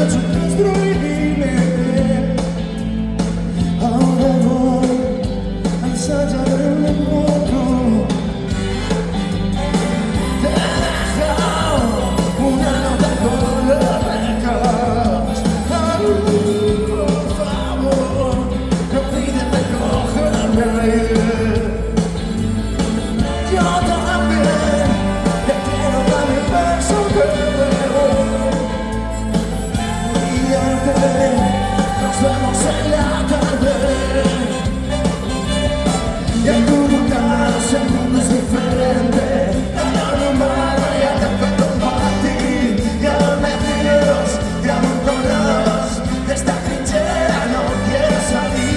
hecho destruirme. Ahora voy a ensayar el encuentro. Te dejo una nota con los récords. Por favor, no olvides de cogerme. Yo también te quiero dar el beso que nos vemos en la tarde. Y en tu lugar el mundo es diferente. Ya no humano ya te puedo compartir. Ya metidos, ya amontonados de esta trinchera no quiero salir.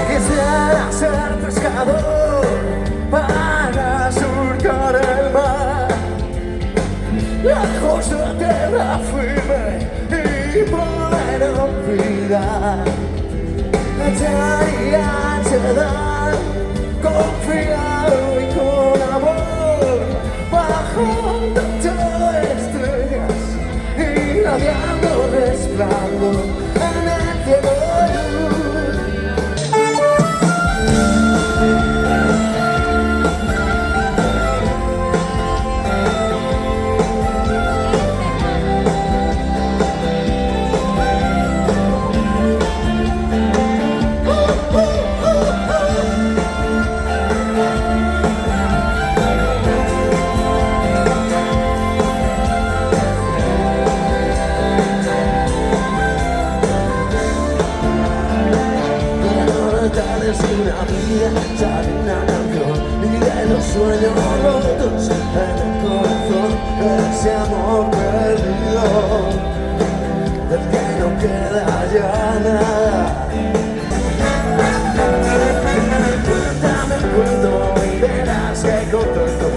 Quisiera ser pescador para surcar el mar, lejos de tierra firme y poder olvidar. Echaría ansiedad, confiado y con amor, bajo un techo de estrellas, irradiando resplandor en el cielo. Es una vida, sale una canción y de los sueños rotos en el corazón, ese amor perdido del que no queda ya nada. Cuéntame el cuento y verás que contento.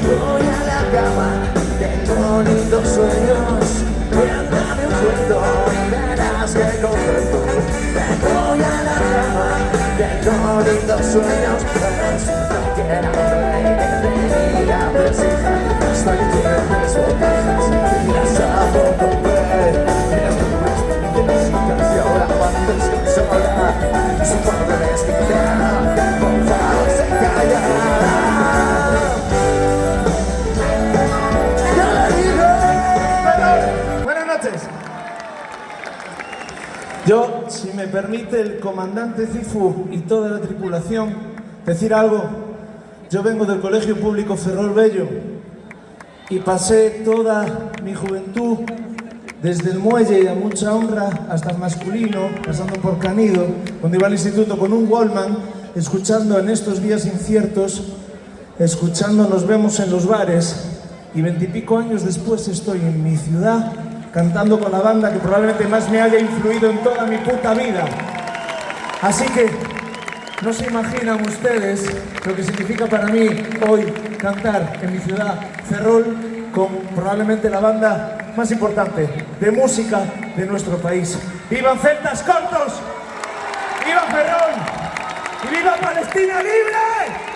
Voy a la cama, tengo lindos sueños. Cuéntame un cuento y verás que contento. Voy a la cama, tengo lindos sueños, pero si no quiero venir a precisar, estoy lleno de sorpresas, miras a poco ver, miras nubes, miras mi canción, la parte sola, su padre es que quiera, por favor se calla. ¡Ya le digo! Buenas noches. Yo, si me permite el comandante Cifu y toda la tripulación, decir algo. Yo vengo del Colegio Público Ferrol Bello y pasé toda mi juventud desde el muelle y a mucha honra hasta el masculino, pasando por Canido, donde iba al instituto con un Wallman, escuchando en estos días inciertos, escuchando Nos vemos en los bares, y 20 y pico años después estoy en mi ciudad cantando con la banda que probablemente más me haya influido en toda mi puta vida. Así que no se imaginan ustedes lo que significa para mí hoy cantar en mi ciudad, Ferrol, con probablemente la banda más importante de música de nuestro país. ¡Vivan Celtas Cortos! ¡Viva Ferrol! ¡Y viva Palestina Libre!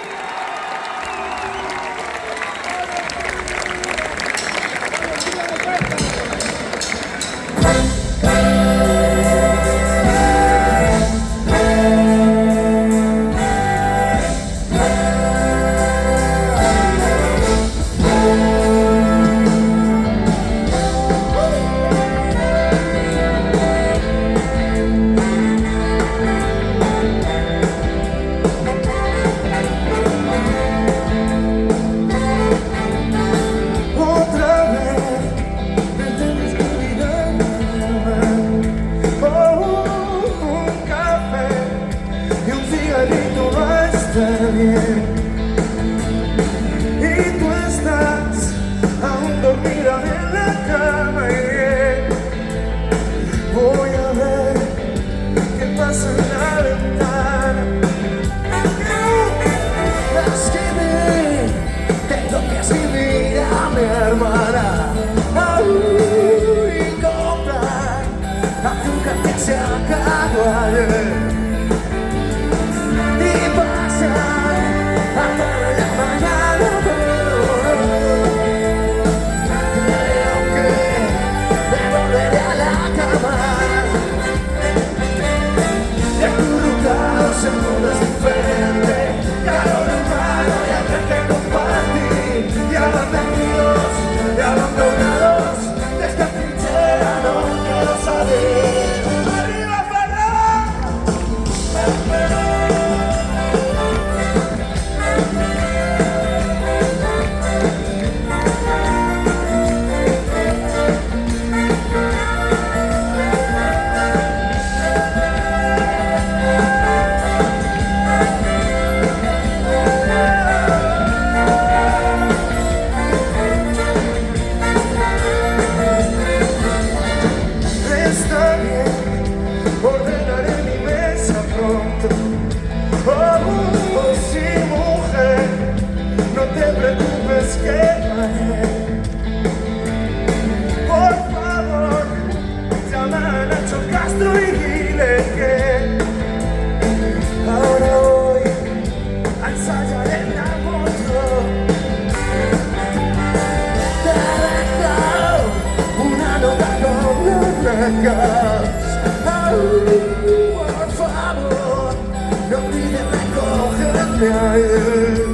no olvides recogerme ayer.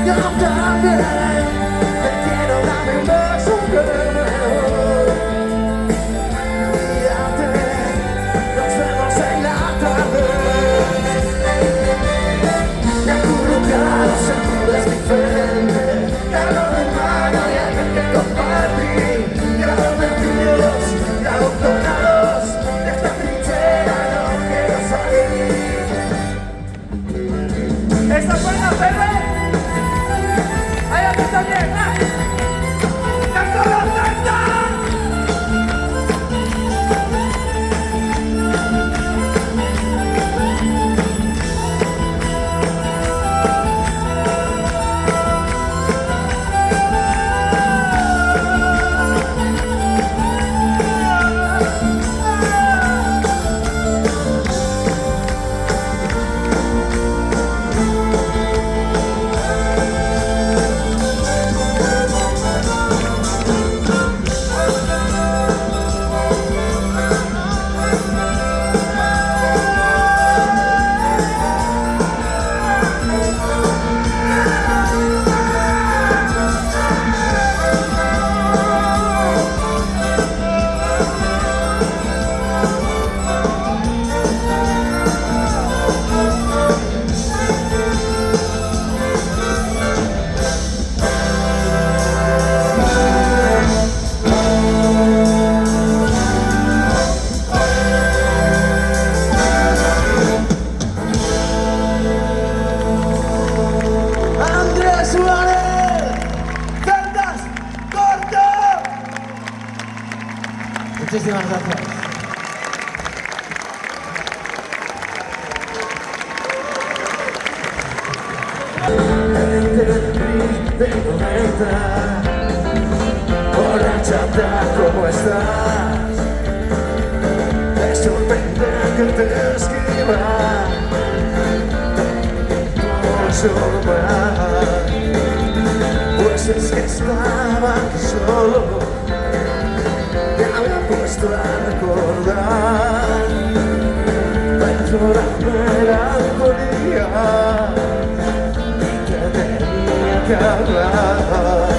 Yo también te quiero darme un beso que fíjate, nos vemos en la tarde. Me acurrucados en nubes diferentes, calor de mano y algo que compartir. Calor de fríos, amontonados, de esta trinchera no quiero salir. ¿Esta buena, Ferre? ¡Ahí está también! ¡Ya está la tenta! Muchísimas gracias. Hola chata, ¿cómo estás? Me sorprende que te escriba normal. Pues es que estaba solo, me había puesto a recordar, dentro de la melancolía, y que tenía que hablar.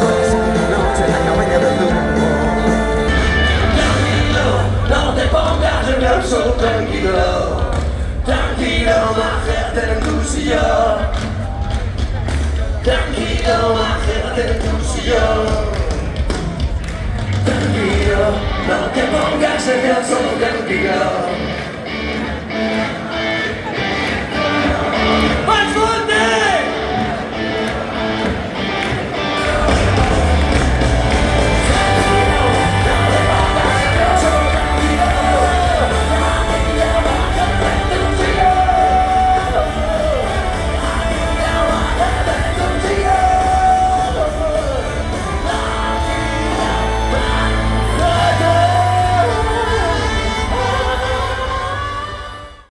Pues noche en la cabaña del humo. Tranquilo, no te pongas nervioso, tranquilo. Tranquilo, majéate en tu sillón. Tranquilo, majéate en tu sillón. Tranquilo, no te pongas nervioso, tranquilo.